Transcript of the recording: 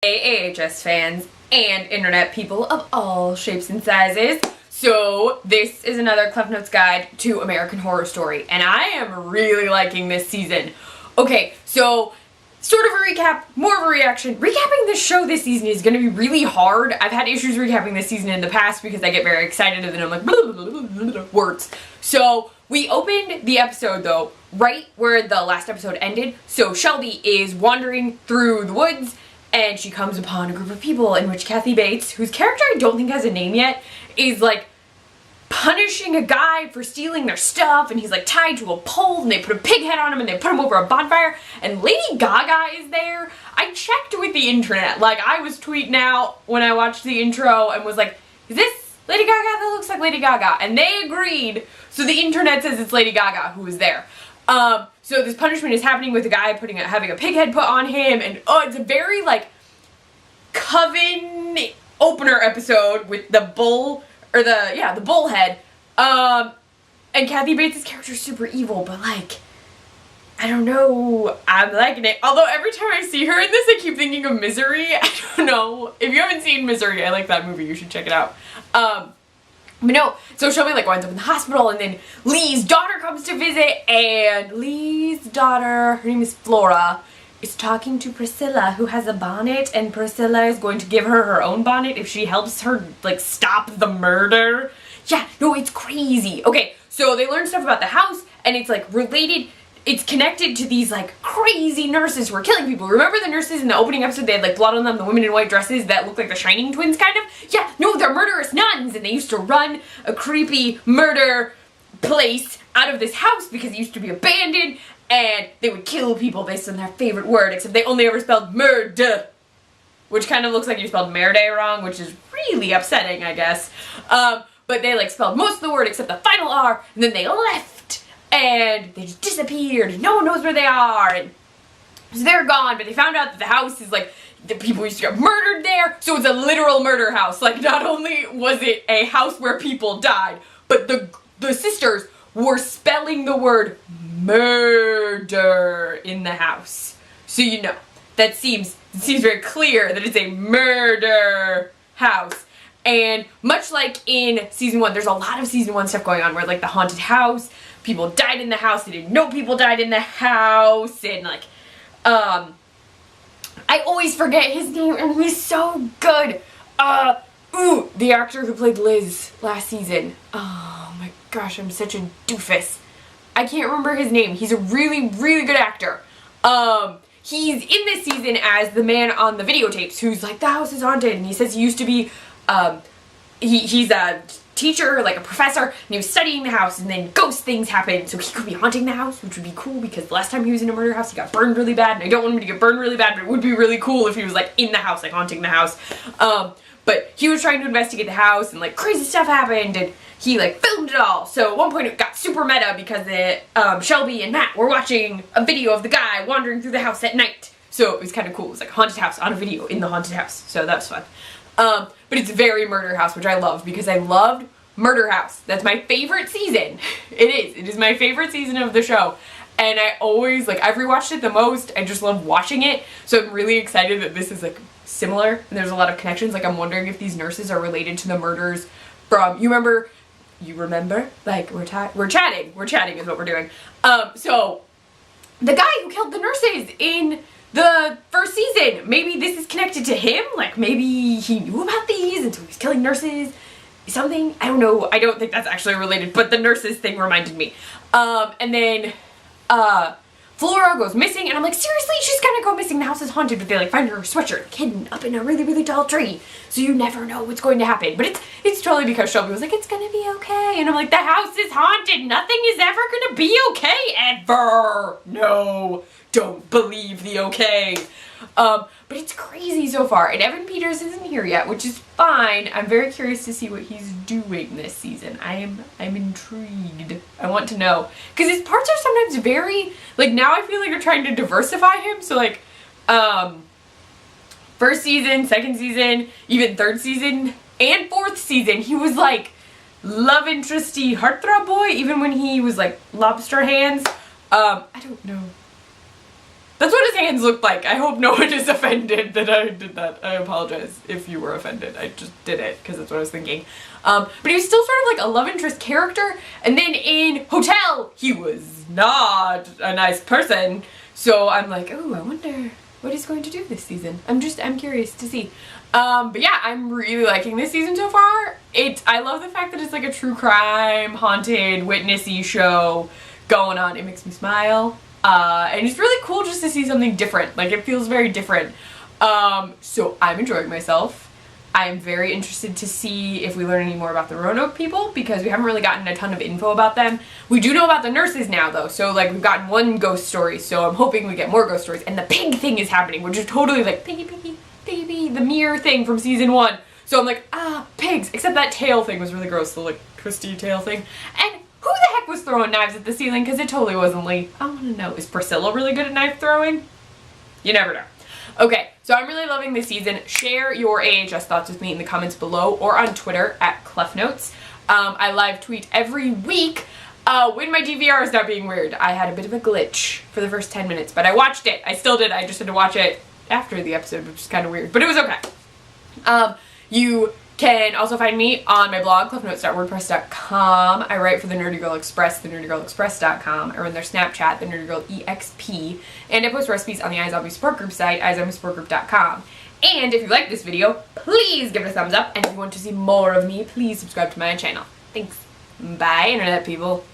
AHS fans and internet people of all shapes and sizes. So this is another Kleffnotes guide to American Horror Story, and I am really liking this season. Okay, so sort of a recap, more of a reaction. Recapping this show this season is going to be really hard. I've had issues recapping this season in the past because I get very excited and then I'm like, blah, blah, blah, blah, blah, words. So we opened the episode though right where the last episode ended. So Shelby is wandering through the woods and she comes upon a group of people in which Kathy Bates, whose character I don't think has a name yet, is like punishing a guy for stealing their stuff, and he's like tied to a pole and they put a pig head on him and they put him over a bonfire, and Lady Gaga is there. I checked with the internet, like I was tweeting out when I watched the intro and was like, is this Lady Gaga? That looks like Lady Gaga. And they agreed, so the internet says it's Lady Gaga who is there. So this punishment is happening with the guy having a pig head put on him, and it's a very like Coven opener episode with the bull, or the bull head, and Kathy Bates' character is super evil, but like, I don't know, I'm liking it. Although every time I see her in this, I keep thinking of Misery. I don't know. If you haven't seen Misery, I like that movie, you should check it out. But no, so Shelby like winds up in the hospital, and then Lee's daughter comes to visit, and Lee's daughter, her name is Flora, is talking to Priscilla, who has a bonnet, and Priscilla is going to give her her own bonnet if she helps her like stop the murder. Yeah, no, it's crazy. Okay, so they learn stuff about the house, and it's like related, it's connected to these like crazy nurses who are killing people. Remember the nurses in the opening episode? They had like blood on them, the women in white dresses that look like the Shining twins kind of? Yeah, no, they're murderous nuns, and they used to run a creepy murder place out of this house because it used to be abandoned, and they would kill people based on their favorite word, except they only ever spelled murder, which kind of looks like you spelled merde wrong, which is really upsetting, I guess. But they like spelled most of the word except the final R, and then they left, and they just disappeared, and no one knows where they are, and so they're gone. But they found out that the house is like, the people used to get murdered there, so it's a literal murder house. Like, not only was it a house where people died, but the sisters were spelling the word murder in the house. So you know, it seems very clear that it's a murder house. And much like in season 1, there's a lot of season 1 stuff going on where like the haunted house, people died in the house, they didn't know people died in the house, and like, I always forget his name, and he's so good. The actor who played Liz last season. Oh my gosh, I'm such a doofus. I can't remember his name. He's a really, really good actor. He's in this season as the man on the videotapes who's like, the house is haunted, and he says he used to be, he's a teacher, like a professor, and he was studying the house, and then ghost things happened, so he could be haunting the house, which would be cool because the last time he was in a murder house, he got burned really bad, and I don't want him to get burned really bad, but it would be really cool if he was like in the house, like haunting the house. But he was trying to investigate the house, and like crazy stuff happened, and he like filmed it all. So at one point it got super meta because Shelby and Matt were watching a video of the guy wandering through the house at night. So it was kind of cool. It was like a haunted house on a video in the haunted house. So that was fun. But it's very murder house, which I love because I loved Murder House. That's my favorite season. It is my favorite season of the show. And I always, like, I've rewatched it the most. I just love watching it. So I'm really excited that this is like similar and there's a lot of connections. Like, I'm wondering if these nurses are related to the murders from, you remember, like, we're chatting is what we're doing. So the guy who killed the nurses in the first season, maybe this is connected to him. Like, maybe he knew about these and so he was killing nurses, something, I don't know. I don't think that's actually related, but the nurses thing reminded me. And then Flora goes missing, and I'm like, seriously, she's gonna go missing, the house is haunted, but they like find her sweatshirt hidden up in a really, really tall tree, so you never know what's going to happen. But it's totally because Shelby was like, it's gonna be okay, and I'm like, the house is haunted, nothing is ever gonna be okay, ever. No, don't believe the okay. But it's crazy so far, and Evan Peters isn't here yet, which is fine. I'm very curious to see what he's doing this season. I'm intrigued. I want to know, because his parts are sometimes very, like, now I feel like you're trying to diversify him, so like, first season, second season, even third season, and fourth season, he was like love interesty heartthrob boy, even when he was like lobster hands. I don't know. That's what his hands looked like. I hope no one is offended that I did that. I apologize if you were offended. I just did it because that's what I was thinking. But he was still sort of like a love interest character. And then in Hotel, he was not a nice person. So I'm like, oh, I wonder what he's going to do this season. I'm curious to see. But yeah, I'm really liking this season so far. I love the fact that it's like a true crime, haunted, witnessy show going on. It makes me smile. And it's really cool just to see something different. Like, it feels very different. So I'm enjoying myself. I'm very interested to see if we learn any more about the Roanoke people, because we haven't really gotten a ton of info about them. We do know about the nurses now, though. So, like, we've gotten one ghost story, so I'm hoping we get more ghost stories. And the pig thing is happening, which is totally like, piggy, piggy, piggy, the mirror thing from season 1. So I'm like, pigs. Except that tail thing was really gross, the, like, twisty tail thing. And who the heck was throwing knives at the ceiling? Because it totally wasn't Lee. I want to know, is Priscilla really good at knife throwing? You never know. Okay, so I'm really loving this season. Share your AHS thoughts with me in the comments below or on Twitter at Kleffnotes. I live tweet every week when my DVR is not being weird. I had a bit of a glitch for the first 10 minutes, but I watched it. I still did. I just had to watch it after the episode, which is kind of weird, but it was okay. You can also find me on my blog, kleffnotes.wordpress.com. I write for the Nerdy Girl Express, thenerdygirlexpress.com. I run their Snapchat, the Nerdy Girl EXP, and I post recipes on the iZombie support group site, iZombieSupportGroup.com. And if you like this video, please give it a thumbs up, and if you want to see more of me, please subscribe to my channel. Thanks. Bye, internet people.